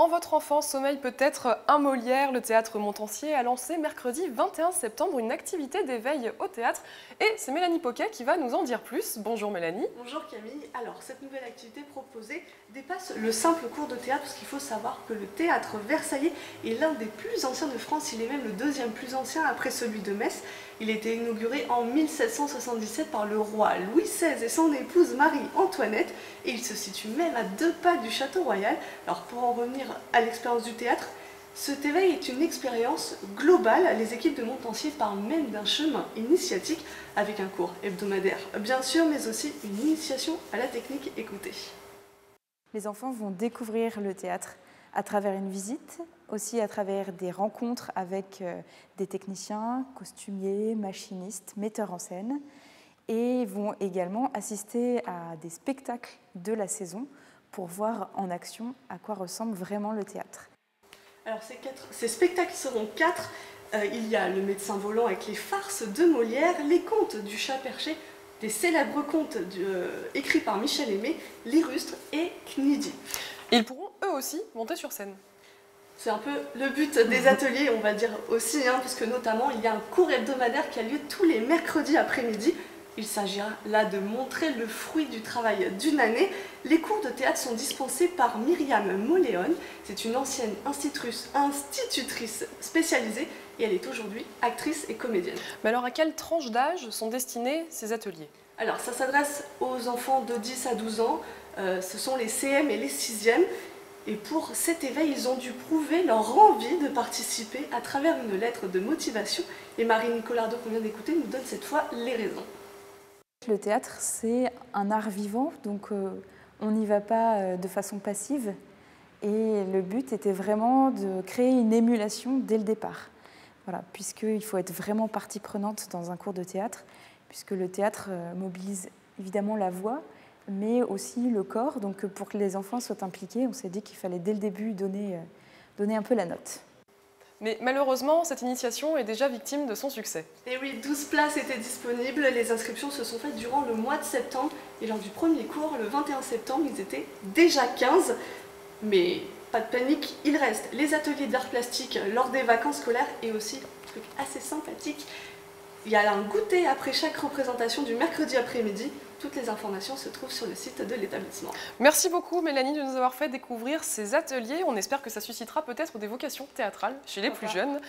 En votre enfance sommeille peut-être un Molière. Le théâtre Montansier a lancé mercredi 21 septembre une activité d'éveil au théâtre. Et c'est Mélanie Poquet qui va nous en dire plus. Bonjour Mélanie. Bonjour Camille. Alors, cette nouvelle activité proposée dépasse le simple cours de théâtre, parce qu'il faut savoir que le théâtre versaillais est l'un des plus anciens de France. Il est même le deuxième plus ancien après celui de Metz. Il a été inauguré en 1777 par le roi Louis XVI et son épouse Marie-Antoinette. Et il se situe même à 2 pas du château royal. Alors, pour en revenir à l'expérience du théâtre, cet éveil est une expérience globale. Les équipes de Montansier parlent même d'un chemin initiatique avec un cours hebdomadaire, bien sûr, mais aussi une initiation à la technique écoutée. Les enfants vont découvrir le théâtre à travers une visite, aussi à travers des rencontres avec des techniciens, costumiers, machinistes, metteurs en scène, et vont également assister à des spectacles de la saison pour voir en action à quoi ressemble vraiment le théâtre. Alors ces spectacles seront 4. Il y a le médecin volant avec les farces de Molière, les contes du chat perché, des célèbres contes écrits par Michel Aimé, l'Irustre et Knidy. Ils pourront eux aussi monter sur scène. C'est un peu le but des ateliers, on va dire aussi, puisque notamment il y a un cours hebdomadaire qui a lieu tous les mercredis après-midi. Il s'agira là de montrer le fruit du travail d'une année. Les cours de théâtre sont dispensés par Myriam Moléon. C'est une ancienne institutrice spécialisée et elle est aujourd'hui actrice et comédienne. Mais alors à quelle tranche d'âge sont destinés ces ateliers? Alors ça s'adresse aux enfants de 10 à 12 ans, ce sont les CM et les 6e. Et pour cet éveil, ils ont dû prouver leur envie de participer à travers une lettre de motivation. Et Marie-Nicolardo, qu'on vient d'écouter, nous donne cette fois les raisons. Le théâtre, c'est un art vivant, donc on n'y va pas de façon passive. Et le but était vraiment de créer une émulation dès le départ. Voilà, puisqu'il faut être vraiment partie prenante dans un cours de théâtre, puisque le théâtre mobilise évidemment la voix, mais aussi le corps. Donc pour que les enfants soient impliqués, on s'est dit qu'il fallait dès le début donner un peu la note. Mais malheureusement, cette initiation est déjà victime de son succès. Et oui, 12 places étaient disponibles. Les inscriptions se sont faites durant le mois de septembre. Et lors du premier cours, le 21 septembre, ils étaient déjà 15. Mais pas de panique, il reste les ateliers d'art plastique lors des vacances scolaires et aussi, un truc assez sympathique, il y a un goûter après chaque représentation du mercredi après-midi. Toutes les informations se trouvent sur le site de l'établissement. Merci beaucoup Mélanie de nous avoir fait découvrir ces ateliers. On espère que ça suscitera peut-être des vocations théâtrales chez les plus jeunes.